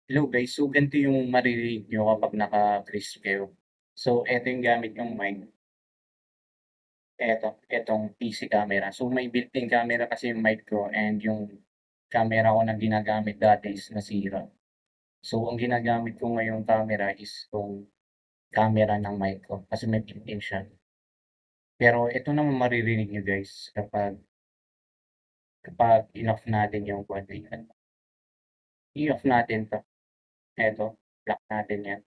Hello guys, so ganito yung maririnig nyo kapag naka-crisp kayo. So, eto yung gamit yung mic, etong PC camera. So, may built-in camera kasi yung mic ko and yung camera ko na ginagamit dati is nasira. So, ang ginagamit ko ngayong camera is yung camera ng mic ko kasi may built-in siya. Pero ito naman maririnig nyo guys kapag in-off natin yung quadrican. I-off natin to. Eto, block natin yan.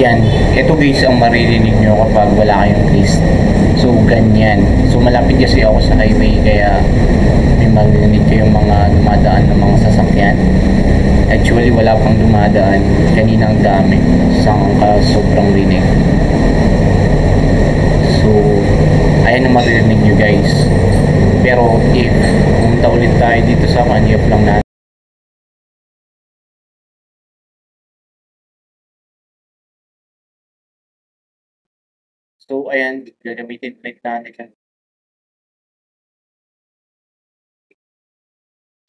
Yan, ito guys ang maririnig nyo kapag wala kayong list. So, ganyan. So, malapit kasi ako sa highway kaya may maririnig kayong mga dumadaan ng mga sasakyan. Actually, wala pang dumadaan. Kaninang dami. Sobrang rinig. So, ayan ang maririnig nyo guys. Pero if pumunta ulit tayo dito sa kanyap lang natin. So, ayan, gagamitin ulit natin.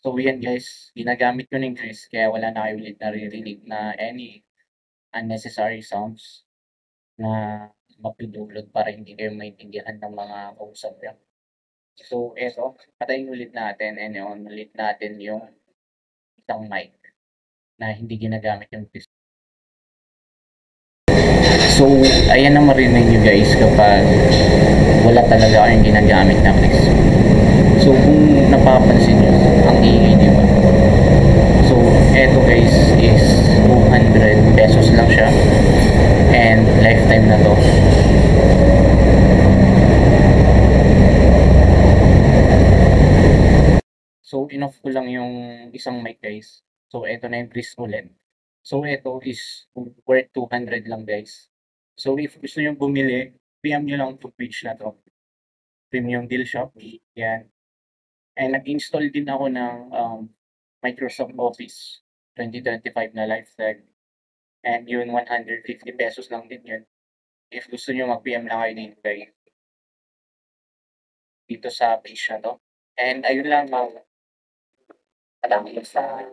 So, yan guys, ginagamit ko ng guys, kaya wala na kayo ulit naririnig na any unnecessary sounds na mapidulot para hindi kayo maintindihan ng mga kausap niyo. So, eto, patayin ulit natin and on ulit natin yung isang mic na hindi ginagamit yung piston. So, ayan ang marinig nyo guys kapag wala talaga kayong ginagamit na piston. So, kung napapansin nyo, ang ingay di ba? So, eto guys is 200 pesos lang siya and lifetime na to. So, inoff ko lang yung isang mic guys. So, eto na yung breeze ulit. So, eto is worth 200 lang guys. So, if gusto nyo bumili, PM nyo lang itong page na to. Premium Deal Shop. Yan. And nag-install din ako ng Microsoft Office 2025 na lifetime. And yun, 150 pesos lang din yun. If gusto nyo mag-PM lang kayo dito sa page na to. And ayun lang, salamat sa